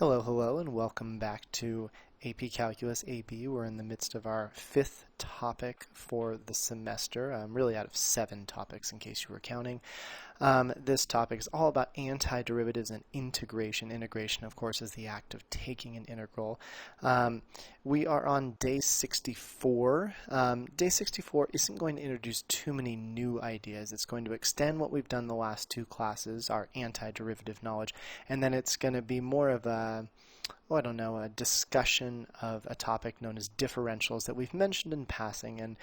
Hello, and welcome back to AP Calculus AB. We're in the midst of our fifth topic for the semester, really out of 7 topics in case you were counting. This topic is all about antiderivatives and integration. Integration, of course, is the act of taking an integral. We are on day 64. Day 64 isn't going to introduce too many new ideas. It's going to extend what we've done the last 2 classes, our antiderivative knowledge, and then it's going to be more of a a discussion of a topic known as differentials that we've mentioned in passing, and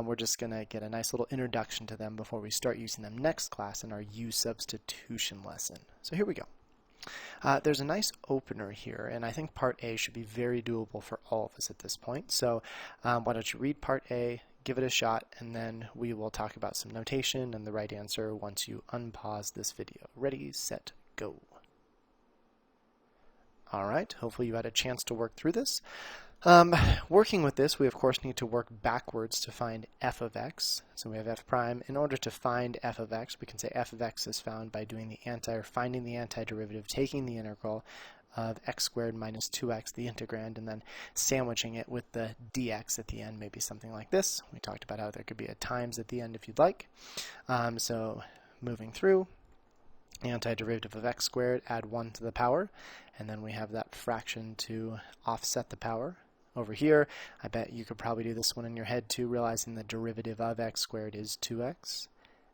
we're just going to get a nice little introduction to them before we start using them next class in our U substitution lesson. So here we go. There's a nice opener here, and I think Part A should be very doable for all of us at this point. So why don't you read Part A, give it a shot, and then we will talk about some notation and the right answer once you unpause this video. Ready, set, go. Alright, hopefully you had a chance to work through this. Working with this, we of course need to work backwards to find f of x. So we have f prime. In order to find f of x, we can say f of x is found by doing finding the antiderivative, taking the integral of x squared minus 2x, the integrand, and then sandwiching it with the dx at the end, maybe something like this. We talked about how there could be a times at the end if you'd like. So moving through, antiderivative of x squared, add 1 to the power, and then we have that fraction to offset the power. Over here, I bet you could probably do this one in your head too, realizing the derivative of x squared is 2x,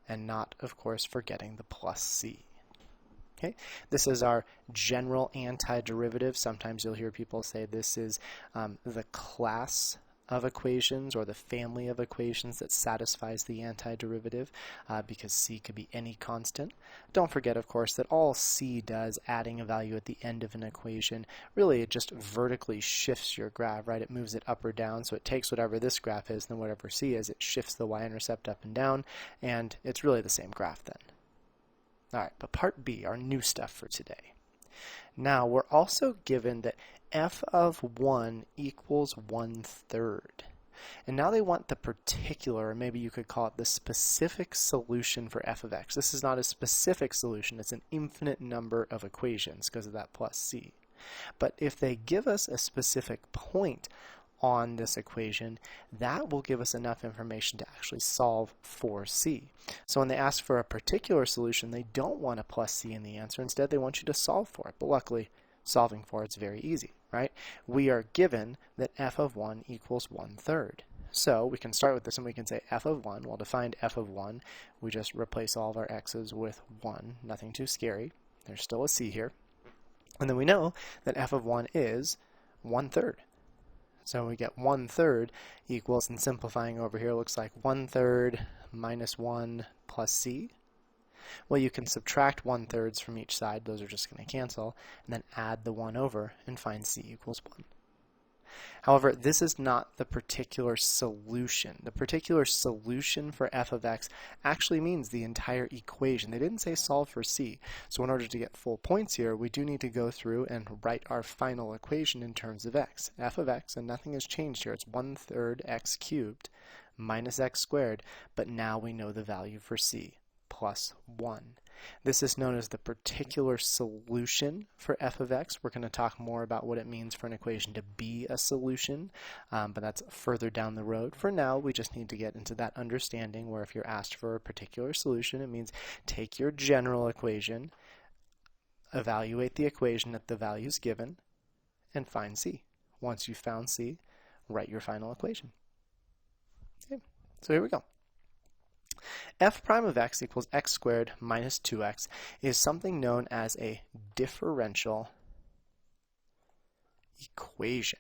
and not, of course, forgetting the plus c. Okay, this is our general antiderivative. Sometimes you'll hear people say this is the class of equations or the family of equations that satisfies the antiderivative because c could be any constant. Don't forget, of course, that all c does, adding a value at the end of an equation, really it just vertically shifts your graph, right? It moves it up or down, so it takes whatever this graph is, then whatever c is, it shifts the y-intercept up and down, and it's really the same graph then. Alright, but part B, our new stuff for today. Now, we're also given that f of 1 equals 1/3. And now they want the particular, or maybe you could call it the specific solution for f of x. This is not a specific solution, it's an infinite number of equations because of that plus c. But if they give us a specific point on this equation, that will give us enough information to actually solve for c. So when they ask for a particular solution, they don't want a plus c in the answer. Instead, they want you to solve for it. But luckily, solving for it's very easy, right? We are given that f of 1 equals 1/3. So we can start with this and we can say f of 1. Well, to find f of 1, we just replace all of our x's with 1. Nothing too scary. There's still a c here. And then we know that f of 1 is 1/3. So we get 1/3 equals, and simplifying over here looks like 1/3 minus 1 plus c. Well, you can subtract 1/3 from each side, those are just going to cancel, and then add the 1 over and find c equals 1. However, this is not the particular solution. The particular solution for f of x actually means the entire equation. They didn't say solve for c. So in order to get full points here, we do need to go through and write our final equation in terms of x. F of x, and nothing has changed here, it's 1/3 x cubed minus x squared, but now we know the value for c, plus 1. This is known as the particular solution for f of x. We're going to talk more about what it means for an equation to be a solution, but that's further down the road. For now, we just need to get into that understanding where if you're asked for a particular solution, it means take your general equation, evaluate the equation at the values given, and find c. Once you've found c, write your final equation. Okay, so here we go. F prime of x equals x squared minus 2x is something known as a differential equation.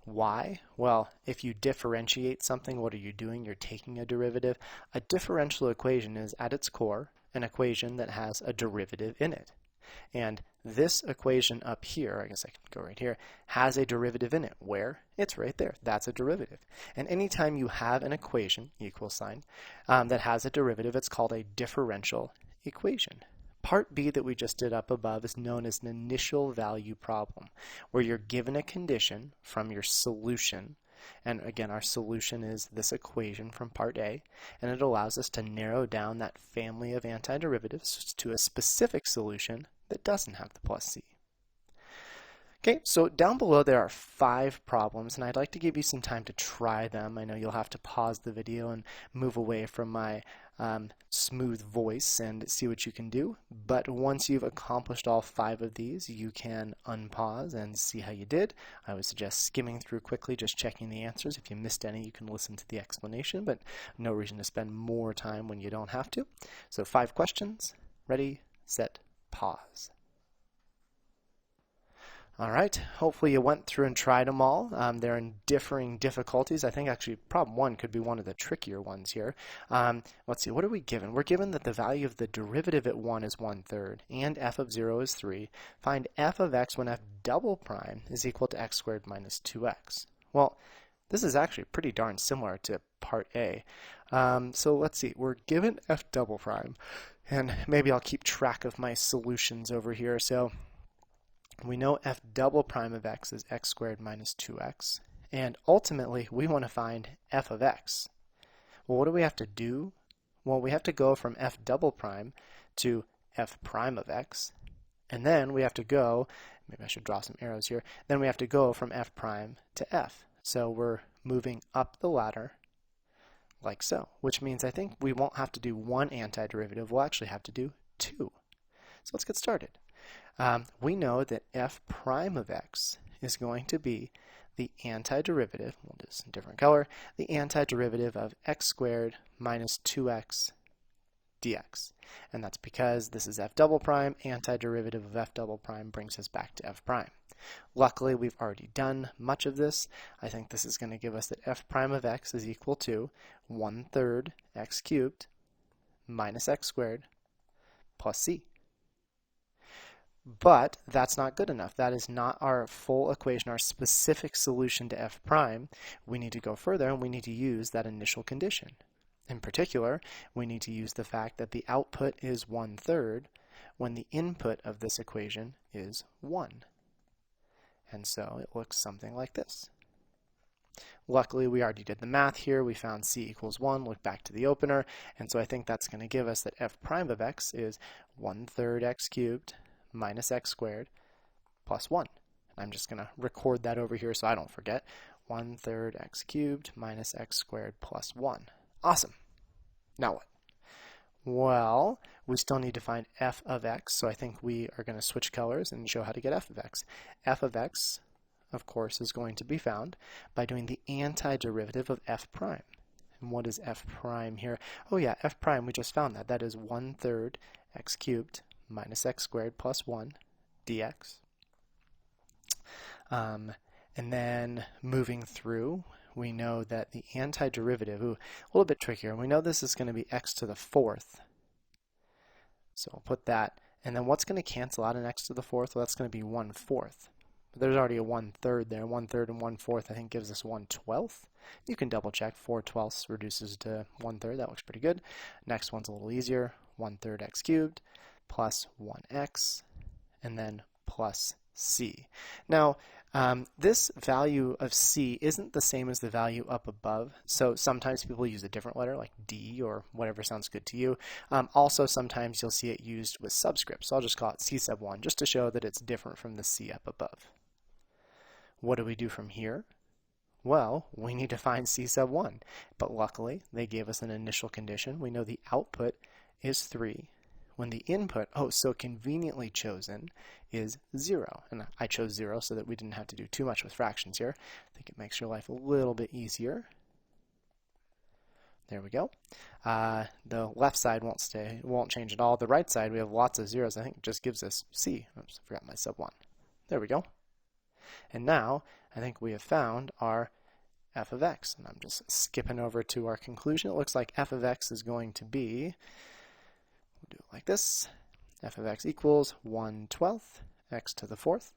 Why? Well, if you differentiate something, what are you doing? You're taking a derivative. A differential equation is, at its core, an equation that has a derivative in it. And this equation up here, I guess I can go right here, has a derivative in it. Where? It's right there. That's a derivative. And anytime you have an equation, equal sign, that has a derivative, it's called a differential equation. Part B that we just did up above is known as an initial value problem, where you're given a condition from your solution. And again, our solution is this equation from part A, and it allows us to narrow down that family of antiderivatives to a specific solution that doesn't have the plus c. Okay, so down below there are 5 problems, and I'd like to give you some time to try them. I know you'll have to pause the video and move away from my smooth voice and see what you can do. But once you've accomplished all 5 of these, you can unpause and see how you did. I would suggest skimming through quickly, just checking the answers. If you missed any, you can listen to the explanation, but no reason to spend more time when you don't have to. So 5 questions. Ready, set, pause. All right, hopefully you went through and tried them all. They're in differing difficulties. I think actually problem 1 could be one of the trickier ones here. Let's see, what are we given? We're given that the value of the derivative at 1 is 1/3 and f of 0 is 3. Find f of x when f double prime is equal to x squared minus 2x. Well, this is actually pretty darn similar to part A. So let's see, we're given f double prime, and maybe I'll keep track of my solutions over here. So we know f double prime of x is x squared minus 2x, and ultimately we want to find f of x. Well, what do we have to do? Well, we have to go from f double prime to f prime of x, and then we have to go, maybe I should draw some arrows here, then we have to go from f prime to f. So we're moving up the ladder like so, which means I think we won't have to do one antiderivative, we'll actually have to do 2. So let's get started. We know that f prime of x is going to be the antiderivative, we'll do this in a different color, the antiderivative of x squared minus 2x dx. And that's because this is f double prime, antiderivative of f double prime brings us back to f prime. Luckily, we've already done much of this. I think this is going to give us that f prime of x is equal to 1/3 x cubed minus x squared plus c. But that's not good enough. That is not our full equation, our specific solution to f prime. We need to go further, and we need to use that initial condition. In particular, we need to use the fact that the output is 1/3 when the input of this equation is 1. And so it looks something like this. Luckily, we already did the math here. We found c equals 1, look back to the opener, and so I think that's going to give us that f prime of x is 1/3 x cubed minus x squared plus 1. I'm just going to record that over here so I don't forget. 1/3 x cubed minus x squared plus 1. Awesome. Now what? Well, we still need to find f of x, so I think we are going to switch colors and show how to get f of x. F of x, of course, is going to be found by doing the antiderivative of f prime. And what is f prime here? Oh yeah, f prime, we just found that. That is 1/3 x cubed minus x squared plus 1 dx. And then moving through, we know that the antiderivative, a little bit trickier, we know this is going to be x to the 4th. So I'll put that, and then what's going to cancel out an x to the 4th? Well, that's going to be 1/4. But there's already a 1/3 there. 1/3 and 1/4 I think gives us 1/12. You can double check. 4/12 reduces to 1/3. That looks pretty good. Next one's a little easier. 1/3 x cubed plus 1x, and then plus c. Now, this value of c isn't the same as the value up above, so sometimes people use a different letter like d or whatever sounds good to you. Also, sometimes you'll see it used with subscripts, so I'll just call it c sub 1 just to show that it's different from the c up above. What do we do from here? Well, we need to find c sub 1, but luckily they gave us an initial condition. We know the output is 3. When the input, so conveniently chosen, is 0. And I chose 0 so that we didn't have to do too much with fractions here. I think it makes your life a little bit easier. There we go. The left side won't change at all. The right side, we have lots of zeros. I think it just gives us c. Oops, I forgot my sub 1. There we go. And now, I think we have found our f of x. And I'm just skipping over to our conclusion. It looks like f of x is going to be, we'll do it like this. F of x equals 1/12 x to the 4th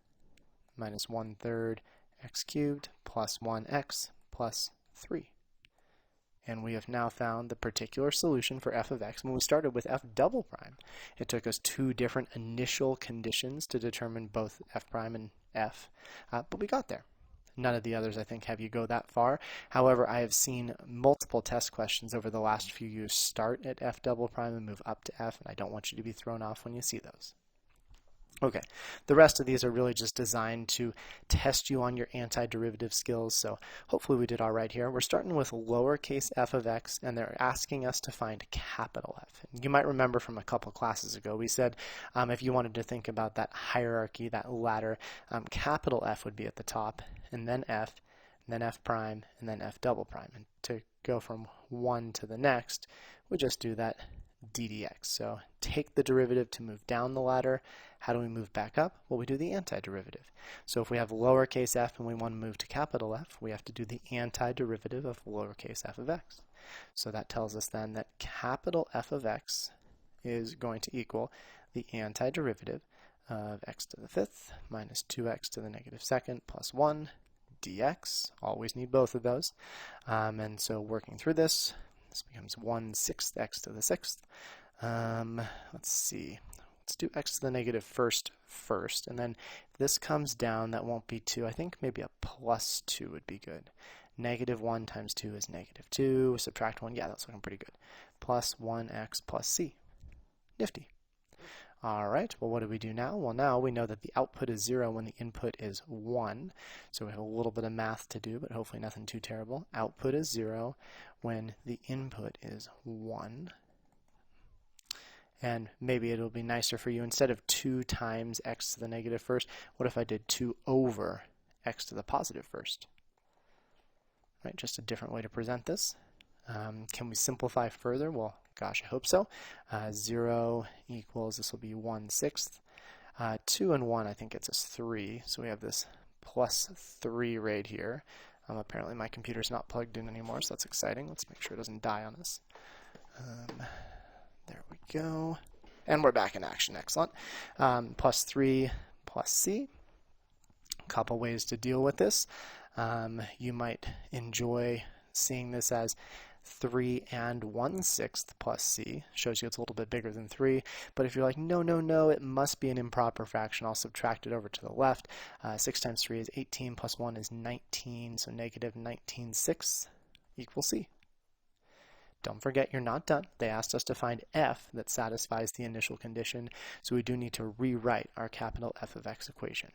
minus 1/3 x cubed plus 1x plus 3. And we have now found the particular solution for f of x. When we started with f double prime, it took us 2 different initial conditions to determine both f prime and f, but we got there. None of the others, I think, have you go that far. However, I have seen multiple test questions over the last few years start at f double prime and move up to f, and I don't want you to be thrown off when you see those. Okay, the rest of these are really just designed to test you on your antiderivative skills, so hopefully we did all right here. We're starting with lowercase f of x, and they're asking us to find capital F. You might remember from a couple classes ago, we said if you wanted to think about that hierarchy, that ladder, capital F would be at the top, and then F, and then F prime, and then F double prime. And to go from one to the next, we just do that d dx. So take the derivative to move down the ladder. How do we move back up? Well, we do the antiderivative. So if we have lowercase f and we want to move to capital F, we have to do the antiderivative of lowercase f of x. So that tells us then that capital F of x is going to equal the antiderivative of x to the fifth minus 2x to the negative second plus 1 dx. Always need both of those. And so working through this becomes 1/6 x to the sixth. Let's see. Let's do x to the negative first, and then if this comes down, that won't be 2. I think maybe a plus 2 would be good. Negative 1 times 2 is negative 2. Subtract 1, yeah, that's looking pretty good. Plus 1x plus c. Nifty. All right, well, what do we do now? Well, now we know that the output is 0 when the input is 1. So we have a little bit of math to do, but hopefully nothing too terrible. Output is 0 when the input is 1. And maybe it'll be nicer for you, instead of 2 times x to the negative first, what if I did 2 over x to the positive first? Right, just a different way to present this. Can we simplify further? Well, gosh, I hope so. 0 equals, this will be 1/6. 2 and 1, I think gets us 3. So we have this plus 3 right here. Apparently my computer's not plugged in anymore, so that's exciting. Let's make sure it doesn't die on us. There we go. And we're back in action. Excellent. Plus 3 plus c. A couple ways to deal with this. You might enjoy seeing this as 3 and 1/6 plus c. Shows you it's a little bit bigger than 3. But if you're like, no, it must be an improper fraction, I'll subtract it over to the left. 6 times 3 is 18 plus 1 is 19. So negative 19/6 equals c. Don't forget, you're not done. They asked us to find f that satisfies the initial condition, so we do need to rewrite our capital F of x equation.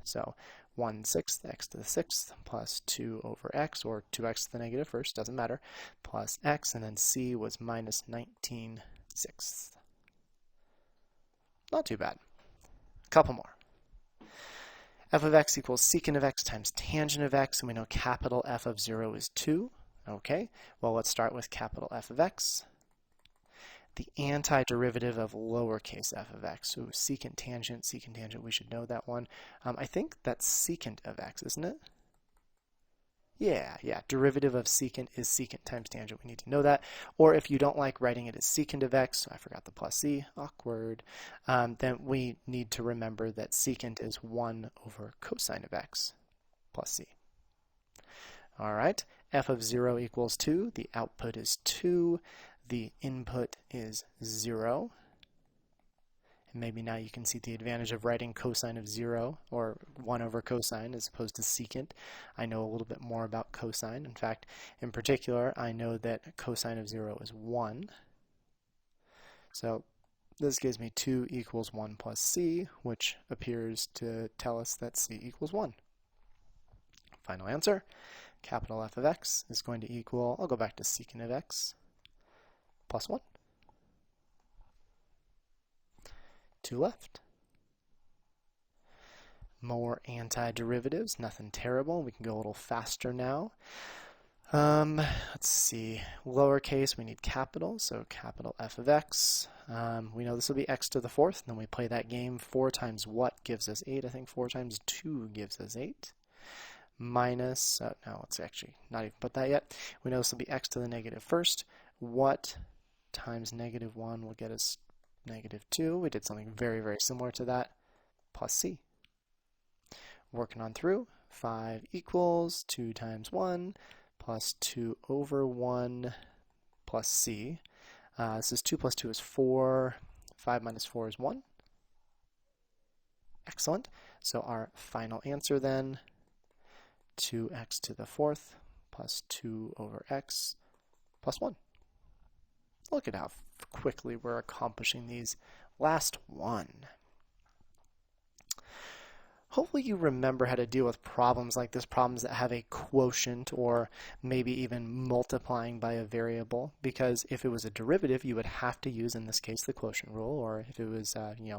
So 1/6 x to the sixth plus 2 over x, or 2x to the negative first, doesn't matter, plus x, and then c was minus 19/6. Not too bad. A couple more. F of x equals secant of x times tangent of x, and we know capital F of 0 is 2. Okay, well, let's start with capital F of x. The antiderivative of lowercase f of x. So secant tangent, we should know that one. I think that's secant of x, isn't it? Yeah, derivative of secant is secant times tangent. We need to know that. Or if you don't like writing it as secant of x, I forgot the plus c, awkward, then we need to remember that secant is 1 over cosine of x plus c. All right, f of 0 equals 2. The output is 2. The input is 0. And maybe now you can see the advantage of writing cosine of 0, or 1 over cosine, as opposed to secant. I know a little bit more about cosine. In fact, in particular, I know that cosine of 0 is 1. So this gives me 2 equals 1 plus c, which appears to tell us that c equals 1. Final answer. Capital F of x is going to equal, I'll go back to secant of x, plus 1. 2 left. More antiderivatives, nothing terrible. We can go a little faster now. Let's see, lowercase, we need capital, so capital F of x. We know this will be x to the fourth, and then we play that game. 4 times what gives us 8? I think 4 times 2 gives us 8. Minus, no, let's actually not even put that yet. We know this will be x to the negative first. What times negative 1 will get us negative 2? We did something very, very similar to that, plus c. Working on through, 5 equals 2 times 1 plus 2 over 1 plus c. This is 2 plus 2 is 4. 5 minus 4 is 1. Excellent. So our final answer then, 2x to the fourth plus 2 over x plus 1. Look at how quickly we're accomplishing these. Last one. hopefully you remember how to deal with problems like this, problems that have a quotient or maybe even multiplying by a variable, because if it was a derivative, you would have to use, in this case, the quotient rule, or if it was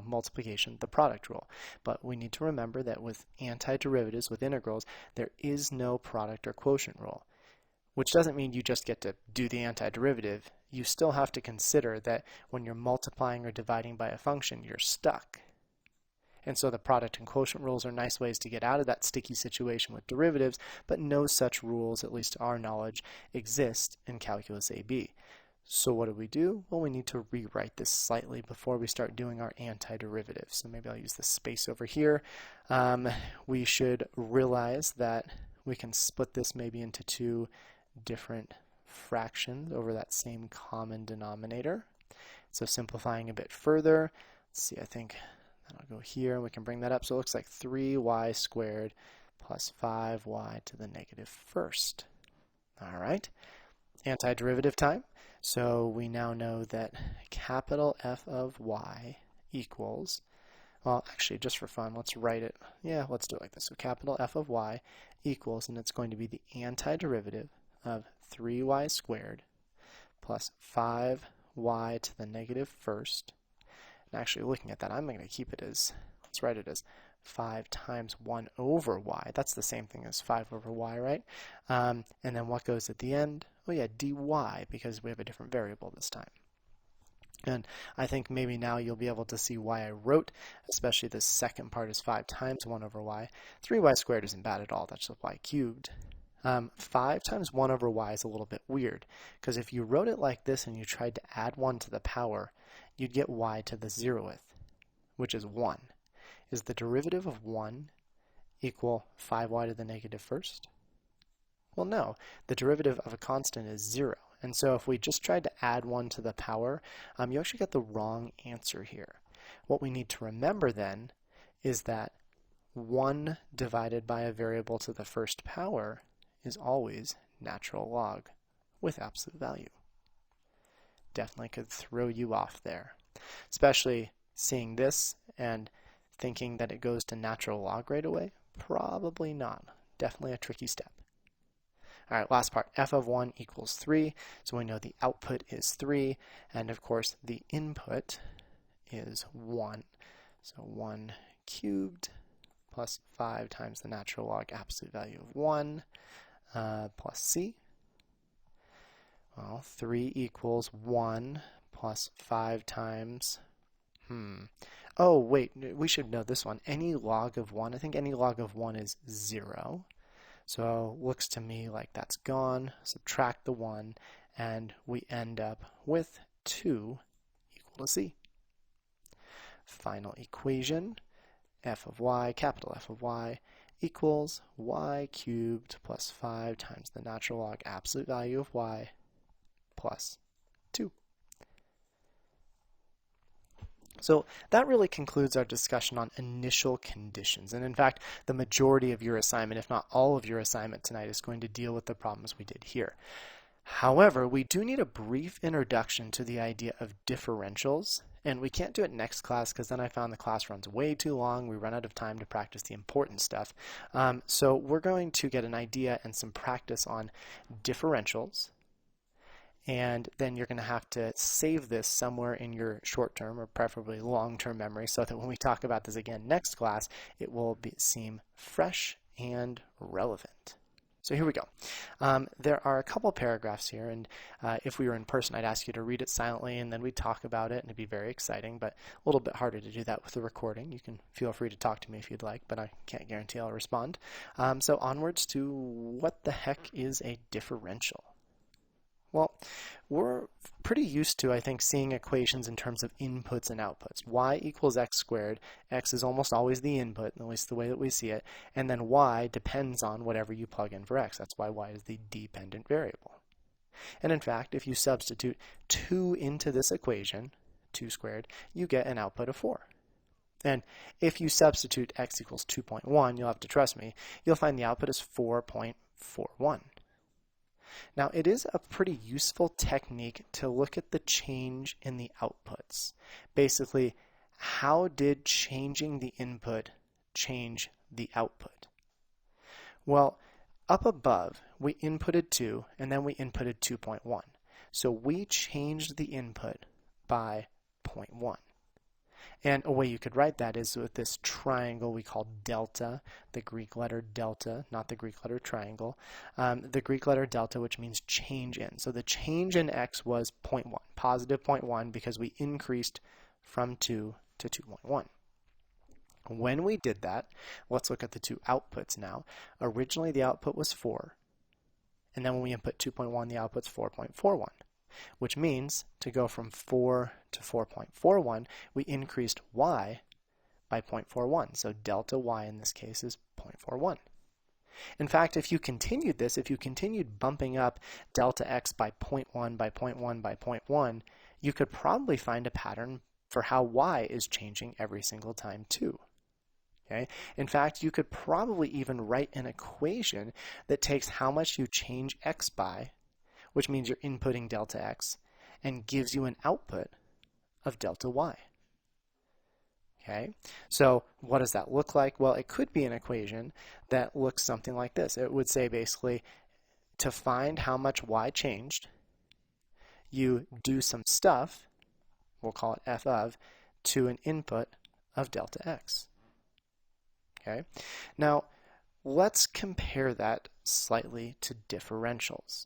multiplication, the product rule. But we need to remember that with antiderivatives, with integrals, there is no product or quotient rule, which doesn't mean you just get to do the antiderivative. You still have to consider that when you're multiplying or dividing by a function, you're stuck. And so the product and quotient rules are nice ways to get out of that sticky situation with derivatives, but no such rules, at least to our knowledge, exist in Calculus AB. So what do? Well, we need to rewrite this slightly before we start doing our antiderivative. So maybe I'll use the space over here. We should realize that we can split this maybe into two different fractions over that same common denominator. So simplifying a bit further, let's see, I think I'll go here and we can bring that up. So it looks like 3y squared plus 5y to the negative first. All right, antiderivative time. So we now know that capital F of y equals, well, actually, just for fun, let's write it. Yeah, let's do it like this. So capital F of y equals, and it's going to be the antiderivative of 3y squared plus 5y to the negative first. And actually, looking at that, I'm going to keep it as, let's write it as 5 times 1 over y. That's the same thing as 5 over y, right? And then what goes at the end? Oh yeah, dy, because we have a different variable this time. And I think maybe now you'll be able to see why I wrote, especially the second part is 5 times 1 over y. 3y squared isn't bad at all, that's just y cubed. 5 times 1 over y is a little bit weird, because if you wrote it like this and you tried to add 1 to the power, you'd get y to the 0th, which is 1. Is the derivative of 1 equal 5y to the negative first? Well, no. The derivative of a constant is 0. And so if we just tried to add 1 to the power, you actually get the wrong answer here. What we need to remember then is that 1 divided by a variable to the first power is always natural log with absolute value. Definitely could throw you off there, especially seeing this and thinking that it goes to natural log right away. Probably not. Definitely a tricky step. All right, last part, f of 1 equals 3. So we know the output is 3, and of course the input is 1. So 1 cubed plus 5 times the natural log absolute value of 1 plus c. Well, 3 equals 1 plus 5 times, oh wait, we should know this one. Any log of 1, I think any log of 1 is 0. So looks to me like that's gone. Subtract the 1, and we end up with 2 equal to c. Final equation, f of y, capital F of y, equals y cubed plus 5 times the natural log absolute value of y plus 2. So that really concludes our discussion on initial conditions. And in fact, the majority of your assignment, if not all of your assignment tonight, is going to deal with the problems we did here. However, we do need a brief introduction to the idea of differentials. And we can't do it next class because then I found the class runs way too long. We run out of time to practice the important stuff. So we're going to get an idea and some practice on differentials. And then you're going to have to save this somewhere in your short-term or preferably long-term memory so that when we talk about this again next class, it will seem fresh and relevant. So here we go. There are a couple paragraphs here, and if we were in person, I'd ask you to read it silently, and then we'd talk about it, and it'd be very exciting, but a little bit harder to do that with the recording. You can feel free to talk to me if you'd like, but I can't guarantee I'll respond. So onwards to what the heck is a differential? Well, we're pretty used to, I think, seeing equations in terms of inputs and outputs. Y equals x squared. X is almost always the input, at least the way that we see it. And then y depends on whatever you plug in for x. That's why y is the dependent variable. And in fact, if you substitute 2 into this equation, 2 squared, you get an output of 4. And if you substitute x equals 2.1, you'll have to trust me, you'll find the output is 4.41. Now, it is a pretty useful technique to look at the change in the outputs. Basically, how did changing the input change the output? Well, up above, we inputted 2, and then we inputted 2.1. So we changed the input by 0.1. And a way you could write that is with this triangle we call delta, the Greek letter delta, not the Greek letter triangle, the Greek letter delta, which means change in. So the change in x was 0.1, positive 0.1, because we increased from 2 to 2.1. When we did that, let's look at the two outputs now. Originally, the output was 4, and then when we input 2.1, the output's 4.41. Which means to go from 4 to 4.41, we increased y by 0.41. So delta y in this case is 0.41. In fact, if you continued this, if you continued bumping up delta x by 0.1 by 0.1 by 0.1, you could probably find a pattern for how y is changing every single time too. Okay? In fact, you could probably even write an equation that takes how much you change x by, which means you're inputting delta x, and gives you an output of delta y. Okay, so what does that look like? Well, it could be an equation that looks something like this. It would say basically, to find how much y changed, you do some stuff, we'll call it f of, to an input of delta x. Okay, now let's compare that slightly to differentials.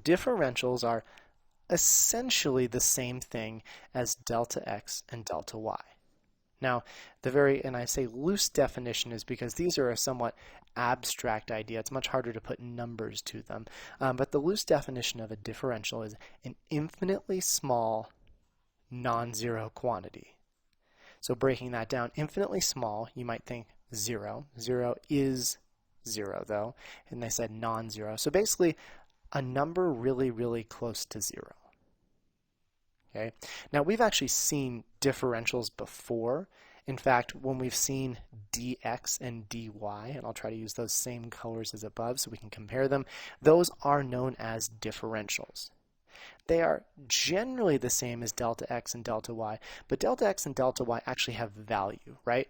Differentials are essentially the same thing as delta x and delta y. Now, and I say loose definition is because these are a somewhat abstract idea. It's much harder to put numbers to them. But the loose definition of a differential is an infinitely small non-zero quantity. So breaking that down, infinitely small, you might think 0. 0 is 0, though, and they said non-zero. So basically, a number really, really close to 0. Okay. Now, we've actually seen differentials before. In fact, when we've seen dx and dy, and I'll try to use those same colors as above so we can compare them, those are known as differentials. They are generally the same as delta x and delta y, but delta x and delta y actually have value, right?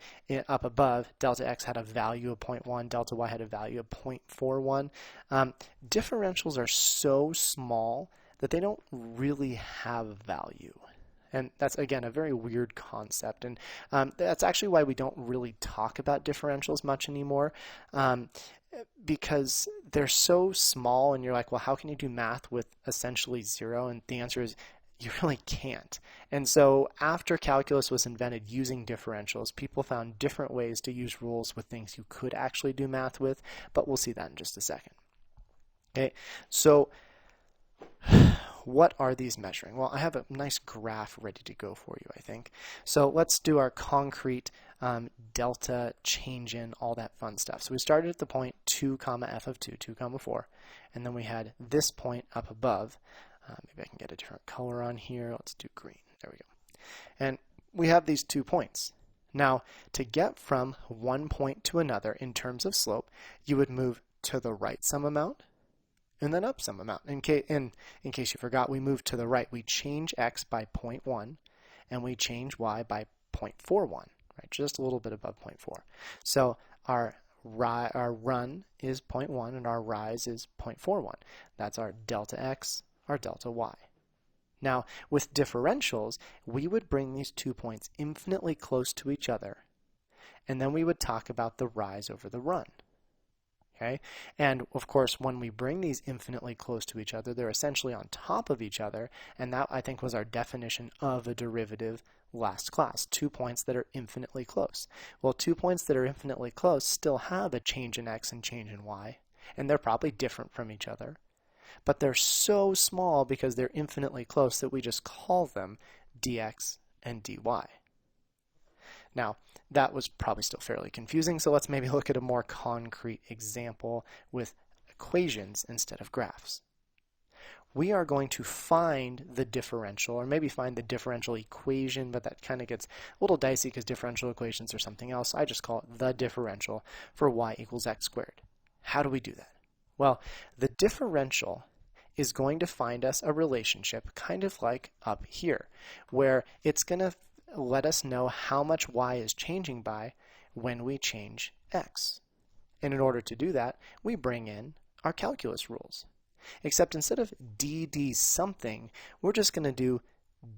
Up above, delta x had a value of 0.1, delta y had a value of 0.41. Differentials are so small that they don't really have value. And that's, again, a very weird concept. And that's actually why we don't really talk about differentials much anymore. Because they're so small, and you're like, well, how can you do math with essentially 0? And the answer is you really can't. And so after calculus was invented using differentials, people found different ways to use rules with things you could actually do math with, but we'll see that in just a second. Okay, so what are these measuring? Well, I have a nice graph ready to go for you, I think. So let's do our concrete delta, change in, all that fun stuff. So we started at the point 2 comma f of 2, 2 comma 4, and then we had this point up above. Maybe I can get a different color on here. Let's do green. There we go. And we have these 2 points. Now, to get from one point to another in terms of slope, you would move to the right some amount, and then up some amount. In case you forgot, we moved to the right. We change x by 0.1, and we change y by 0.41, right? Just a little bit above 0.4. So our run is 0.1, and our rise is 0.41. That's our delta x, our delta y. Now, with differentials, we would bring these 2 points infinitely close to each other, and then we would talk about the rise over the run. Okay? And of course, when we bring these infinitely close to each other, they're essentially on top of each other, and that, I think, was our definition of a derivative last class. 2 points that are infinitely close. Well, 2 points that are infinitely close still have a change in x and change in y, and they're probably different from each other. But they're so small because they're infinitely close that we just call them dx and dy. Now, that was probably still fairly confusing, so let's maybe look at a more concrete example with equations instead of graphs. We are going to find the differential, or maybe find the differential equation, but that kind of gets a little dicey because differential equations are something else. I just call it the differential for y equals x squared. How do we do that? Well, the differential is going to find us a relationship kind of like up here, where it's going to let us know how much y is changing by when we change x. And in order to do that, we bring in our calculus rules. Except instead of dd something, we're just going to do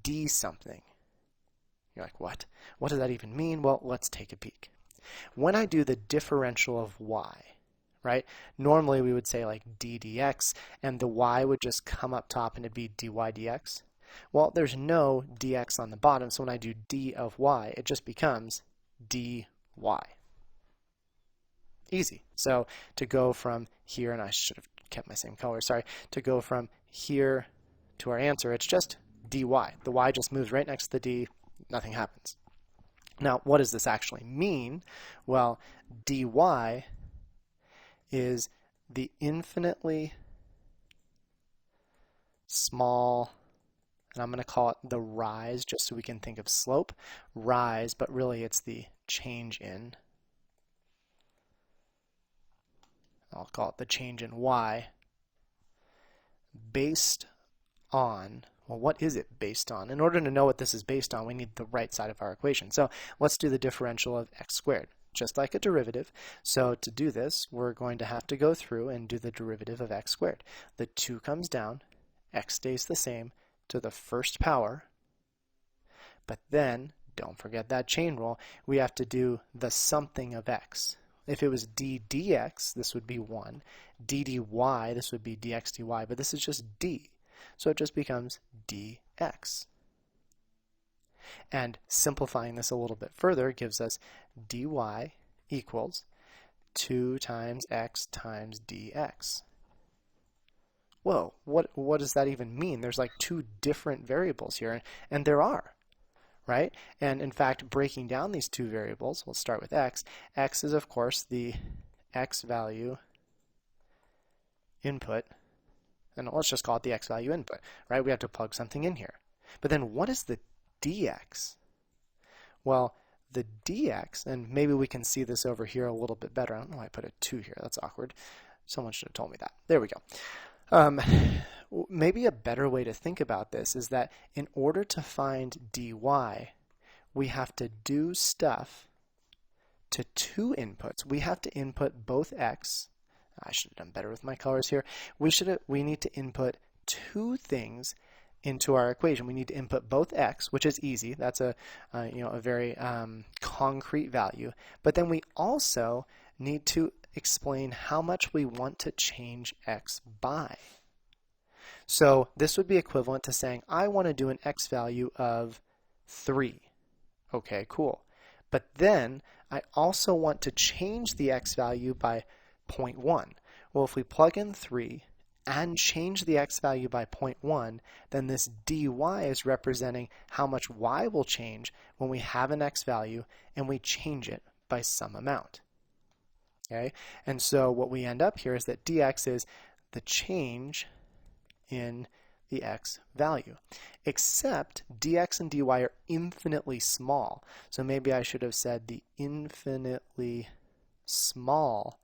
d something. You're like, what? What does that even mean? Well, let's take a peek. When I do the differential of y, right, normally we would say like d dx, and the y would just come up top and it'd be dy dx. Well, there's no dx on the bottom, so when I do d of y, it just becomes dy. Easy. So to go from here, and I should have kept my same color, sorry, to go from here to our answer, it's just dy. The y just moves right next to the d, nothing happens. Now, what does this actually mean? Well, dy is the infinitely small, and I'm going to call it the rise, just so we can think of slope, rise, but really it's the change in, I'll call it the change in y, based on, well, what is it based on? In order to know what this is based on, we need the right side of our equation. So let's do the differential of x squared, just like a derivative. So to do this, we're going to have to go through and do the derivative of x squared. The 2 comes down, x stays the same to the first power, but then, don't forget that chain rule, we have to do the something of x. If it was d dx, this would be 1. d dy, this would be dx dy, but this is just d. So it just becomes dx. And simplifying this a little bit further gives us dy equals 2 times x times dx. Whoa, what does that even mean? There's like 2 different variables here, and there are, right? And in fact, breaking down these 2 variables, we'll start with x. X is, of course, the x value input, and let's just call it the x value input, right? We have to plug something in here. But then what is the dx? Well, the dx, and maybe we can see this over here a little bit better. I don't know why I put a 2 here. That's awkward. Someone should have told me that. There we go. Maybe a better way to think about this is that in order to find dy, we have to do stuff to 2 inputs. We have to input both x. I should have done better with my colors here. We need to input 2 things into our equation. We need to input both x, which is easy. That's a very concrete value. But then we also need to explain how much we want to change x by. So this would be equivalent to saying, I want to do an x value of 3. Okay, cool. But then I also want to change the x value by 0.1. Well, if we plug in 3 and change the x value by 0.1, then this dy is representing how much y will change when we have an x value and we change it by some amount. Okay, and so what we end up here is that dx is the change in the x value, except dx and dy are infinitely small. So maybe I should have said the infinitely small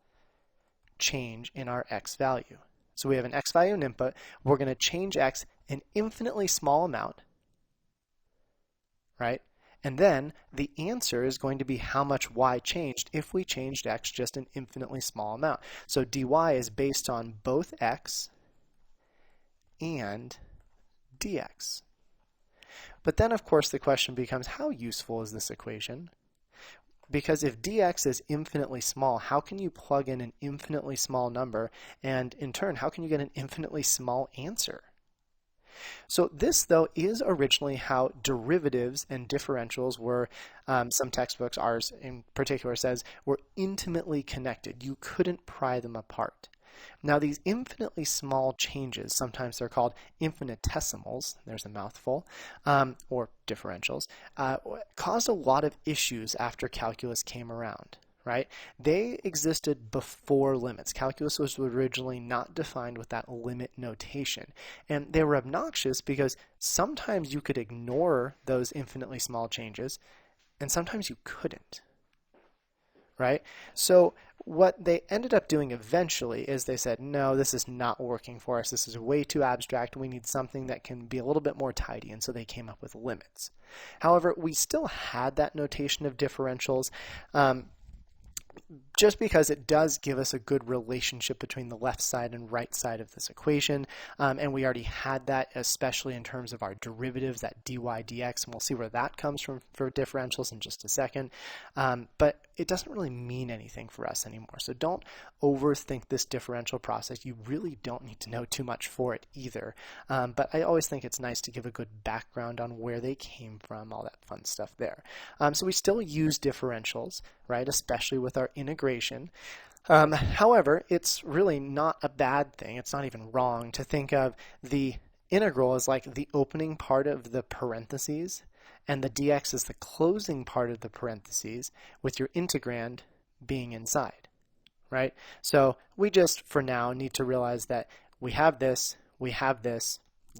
change in our x value. So we have an x value and input. We're going to change x an infinitely small amount, right? And then the answer is going to be how much y changed if we changed x just an infinitely small amount. So dy is based on both x and dx. But then, of course, the question becomes, how useful is this equation? Because if dx is infinitely small, how can you plug in an infinitely small number? And in turn, how can you get an infinitely small answer? So this, though, is originally how derivatives and differentials were, some textbooks, ours in particular says, were intimately connected. You couldn't pry them apart. Now these infinitely small changes, sometimes they're called infinitesimals, there's a mouthful, or differentials, caused a lot of issues after calculus came around. Right? They existed before limits. Calculus was originally not defined with that limit notation. And they were obnoxious because sometimes you could ignore those infinitely small changes, and sometimes you couldn't. Right? So what they ended up doing eventually is they said, no, this is not working for us. This is way too abstract. We need something that can be a little bit more tidy. And so they came up with limits. However, we still had that notation of differentials. just because it does give us a good relationship between the left side and right side of this equation. And we already had that, especially in terms of our derivatives, that dy dx, and we'll see where that comes from for differentials in just a second. But it doesn't really mean anything for us anymore. So don't overthink this differential process. You really don't need to know too much for it either. But I always think it's nice to give a good background on where they came from, all that fun stuff there. So we still use differentials, right, especially with our integration. However, it's really not a bad thing. It's not even wrong to think of the integral as like the opening part of the parentheses, and the dx is the closing part of the parentheses, with your integrand being inside, right? So we just, for now, need to realize that we have this,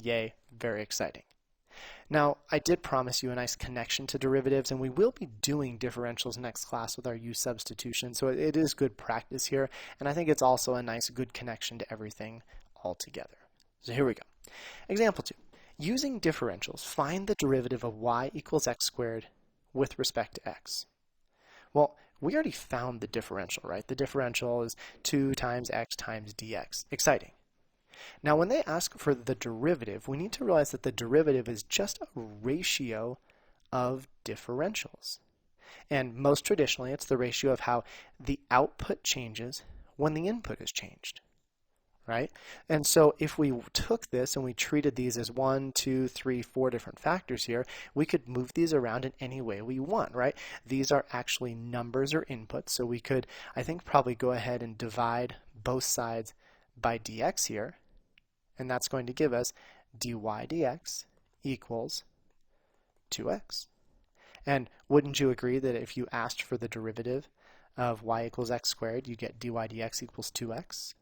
yay, very exciting. Now, I did promise you a nice connection to derivatives, and we will be doing differentials next class with our u substitution, so it is good practice here, and I think it's also a nice good connection to everything altogether. So here we go. Example 2. Using differentials, find the derivative of y equals x squared with respect to x. Well, we already found the differential, right? The differential is 2 times x times dx. Exciting. Now, when they ask for the derivative, we need to realize that the derivative is just a ratio of differentials. And most traditionally, it's the ratio of how the output changes when the input is changed, right? And so if we took this and we treated these as 1, 2, 3, 4 different factors here, we could move these around in any way we want, right? These are actually numbers or inputs, so we could, I think, probably go ahead and divide both sides by dx here. And that's going to give us dy dx equals 2x. And wouldn't you agree that if you asked for the derivative of y equals x squared, you get dy dx equals 2x?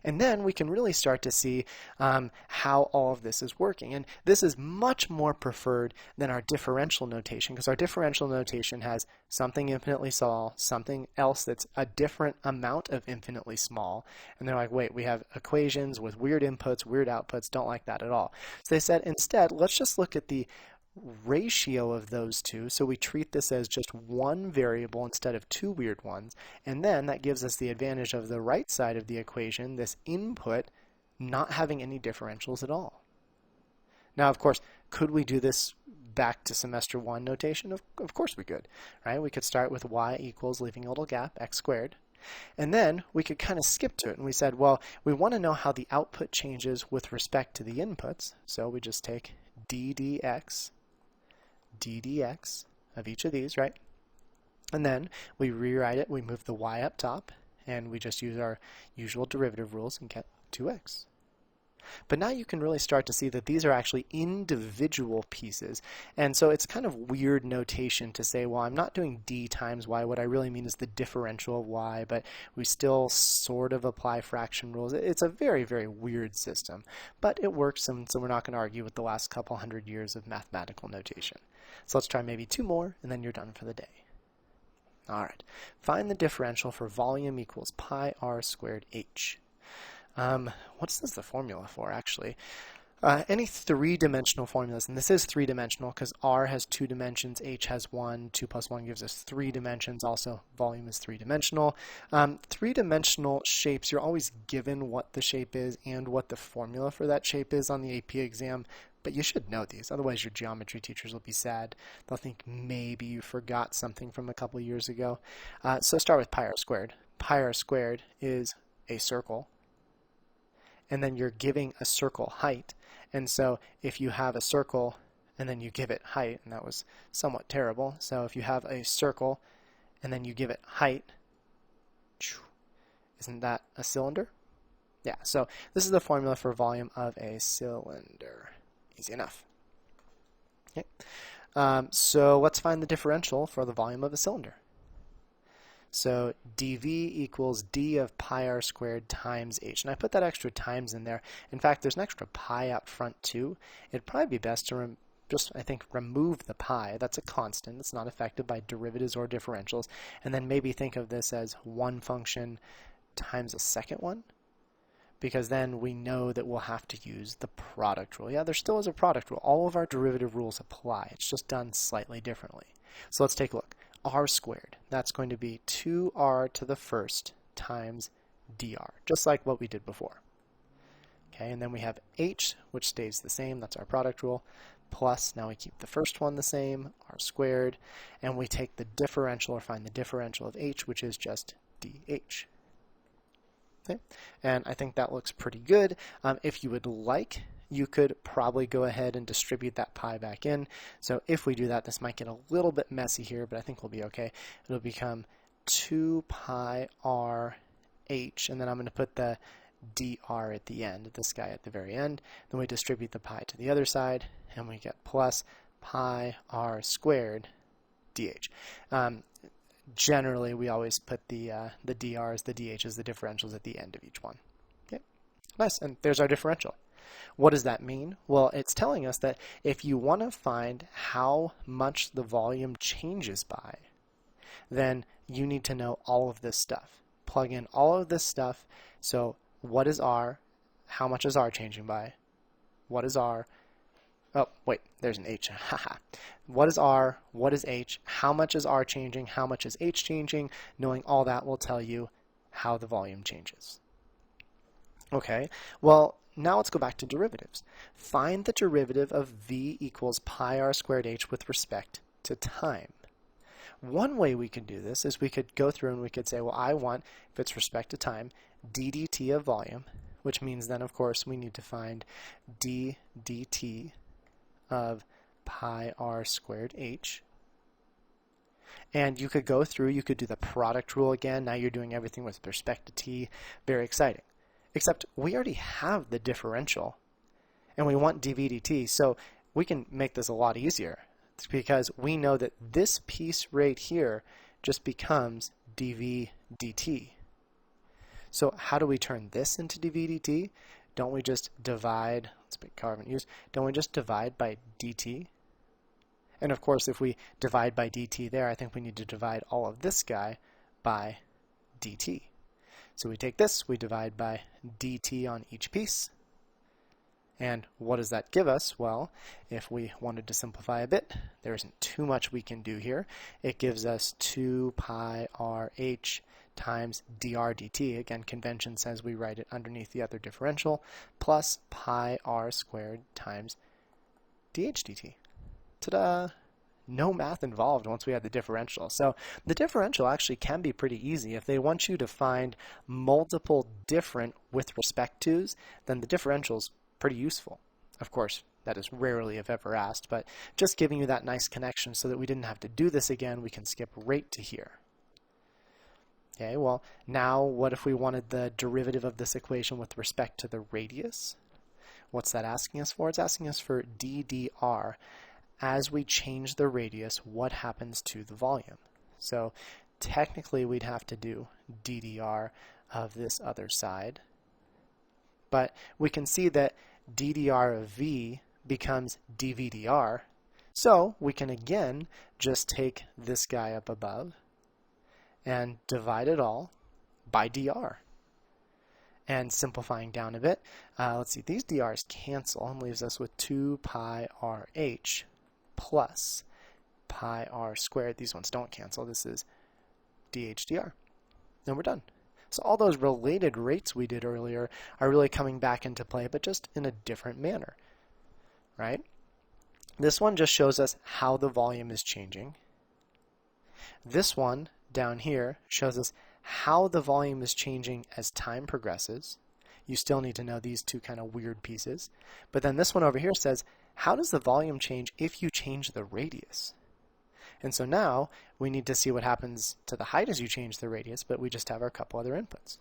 And then we can really start to see how all of this is working. And this is much more preferred than our differential notation, because our differential notation has something infinitely small, something else that's a different amount of infinitely small. And they're like, wait, we have equations with weird inputs, weird outputs, don't like that at all. So they said, instead, let's just look at the ratio of those two, so we treat this as just one variable instead of two weird ones, and then that gives us the advantage of the right side of the equation, this input, not having any differentials at all. Now, of course, could we do this back to semester 1 notation? Of course we could, right? We could start with y equals, leaving a little gap, x squared, and then we could kind of skip to it, and we said, well, we want to know how the output changes with respect to the inputs, so we just take d dx of each of these, right? And then we rewrite it, we move the y up top, and we just use our usual derivative rules and get 2x. But now you can really start to see that these are actually individual pieces. And so it's kind of weird notation to say, well, I'm not doing d times y. What I really mean is the differential of y, but we still sort of apply fraction rules. It's a very, very weird system. But it works, and so we're not going to argue with the last couple hundred years of mathematical notation. So let's try maybe 2 more, and then you're done for the day. All right. Find the differential for volume equals pi r squared h. What's this the formula for, actually? Any three-dimensional formulas, and this is three-dimensional because r has 2 dimensions, h has 1, 2 plus 1 gives us 3 dimensions. Also, volume is three-dimensional. Three-dimensional shapes, you're always given what the shape is and what the formula for that shape is on the AP exam, but you should know these. Otherwise, your geometry teachers will be sad. They'll think maybe you forgot something from a couple years ago. So start with pi r squared. Pi r squared is a circle, and then you're giving a circle height. And so if you have a circle and then you give it height, and that was somewhat terrible. So if you have a circle and then you give it height, isn't that a cylinder? Yeah, so this is the formula for volume of a cylinder. Easy enough. Okay. So let's find the differential for the volume of a cylinder. So dv equals d of pi r squared times h. And I put that extra times in there. In fact, there's an extra pi out front too. It'd probably be best to just, I think, remove the pi. That's a constant. It's not affected by derivatives or differentials. And then maybe think of this as one function times a second one, because then we know that we'll have to use the product rule. Yeah, there still is a product rule. All of our derivative rules apply. It's just done slightly differently. So let's take a look. r squared. That's going to be 2r to the first times dr, just like what we did before. Okay, and then we have h, which stays the same. That's our product rule. Plus, now we keep the first one the same, r squared, and we take the differential, or find the differential of h, which is just dh. Okay, and I think that looks pretty good. If you would like, you could probably go ahead and distribute that pi back in. So if we do that, this might get a little bit messy here, but I think we'll be okay. It'll become 2 pi r h, and then I'm going to put the dr at the end, this guy at the very end. Then we distribute the pi to the other side, and we get plus pi r squared dh. Generally, we always put the drs, the dhs, the differentials at the end of each one. Okay, nice, and there's our differential. What does that mean? Well, it's telling us that if you want to find how much the volume changes by, then you need to know all of this stuff. Plug in all of this stuff. So what is R? How much is R changing by? What is R? Oh, wait, there's an H. What is R? What is H? How much is R changing? How much is H changing? Knowing all that will tell you how the volume changes. Okay, well, now let's go back to derivatives. Find the derivative of v equals pi r squared h with respect to time. One way we could do this is we could go through and we could say, well, I want, if it's respect to time, d dt of volume, which means then, of course, we need to find d dt of pi r squared h. And you could go through, you could do the product rule again. Now you're doing everything with respect to t. Very exciting. Except we already have the differential, and we want dv dt, so we can make this a lot easier. It's because we know that this piece right here just becomes dv dt. So how do we turn this into dv dt? Don't we just divide, let's make carbon use, don't we just divide by dt? And of course, if we divide by dt there, I think we need to divide all of this guy by dt. So we take this, we divide by dt on each piece. And what does that give us? Well, if we wanted to simplify a bit, there isn't too much we can do here. It gives us 2 pi r h times dr dt. Again, convention says we write it underneath the other differential, plus pi r squared times dh dt. Ta-da! No math involved once we have the differential. So the differential actually can be pretty easy. If they want you to find multiple different with respect to's, then the differential is pretty useful. Of course, that is rarely if ever asked, but just giving you that nice connection so that we didn't have to do this again, we can skip right to here. Okay, well, now what if we wanted the derivative of this equation with respect to the radius? What's that asking us for? It's asking us for ddr. As we change the radius, what happens to the volume? So technically we'd have to do ddr of this other side. But we can see that ddr of v becomes dvdr. So we can again just take this guy up above and divide it all by dr. And simplifying down a bit, let's see, these dr's cancel and leaves us with 2 pi rh plus pi r squared. These ones don't cancel. This is dhdr. And we're done. So all those related rates we did earlier are really coming back into play, but just in a different manner, right? This one just shows us how the volume is changing. This one down here shows us how the volume is changing as time progresses. You still need to know these two kind of weird pieces. But then this one over here says, how does the volume change if you change the radius? And so now we need to see what happens to the height as you change the radius, but we just have our couple other inputs.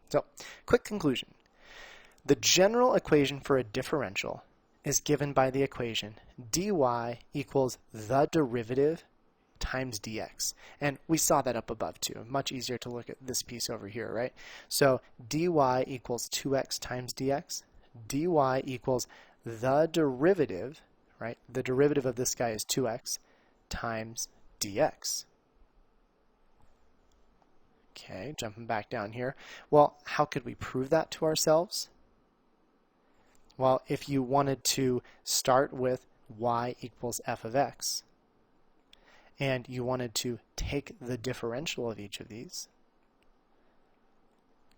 So, quick conclusion. The general equation for a differential is given by the equation dy equals the derivative times dx. And we saw that up above too. Much easier to look at this piece over here, right? So dy equals 2x times dx. dy equals the derivative, right? The derivative of this guy is 2x times dx. Okay, jumping back down here. Well, how could we prove that to ourselves? Well, if you wanted to start with y equals f of x, and you wanted to take the differential of each of these,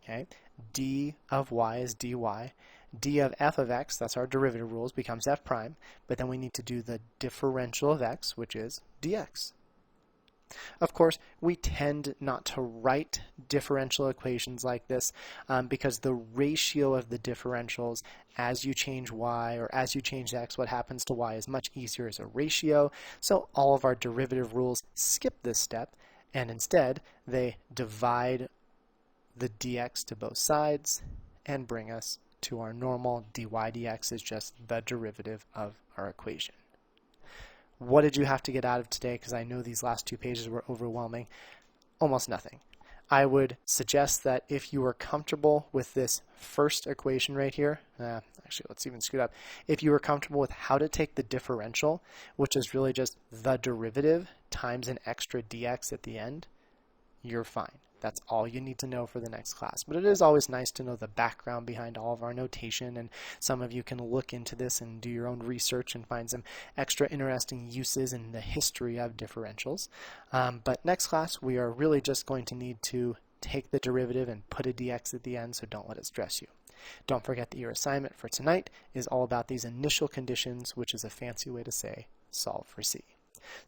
okay, d of y is dy, d of f of x, that's our derivative rules, becomes f prime, but then we need to do the differential of x, which is dx. Of course, we tend not to write differential equations like this because the ratio of the differentials as you change y or as you change x, what happens to y is much easier as a ratio. So all of our derivative rules skip this step, and instead they divide the dx to both sides and bring us to our normal dy dx is just the derivative of our equation. What did you have to get out of today? Because I know these last 2 pages were overwhelming. Almost nothing. I would suggest that if you were comfortable with this first equation right here, actually let's even scoot up. If you were comfortable with how to take the differential, which is really just the derivative times an extra dx at the end, you're fine. That's all you need to know for the next class. But it is always nice to know the background behind all of our notation, and some of you can look into this and do your own research and find some extra interesting uses in the history of differentials. But next class, we are really just going to need to take the derivative and put a dx at the end, so don't let it stress you. Don't forget that your assignment for tonight is all about these initial conditions, which is a fancy way to say solve for C.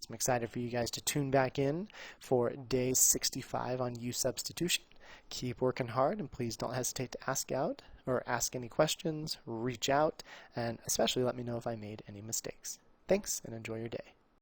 So I'm excited for you guys to tune back in for day 65 on U substitution. Keep working hard, and please don't hesitate to ask any questions, reach out, and especially let me know if I made any mistakes. Thanks, and enjoy your day.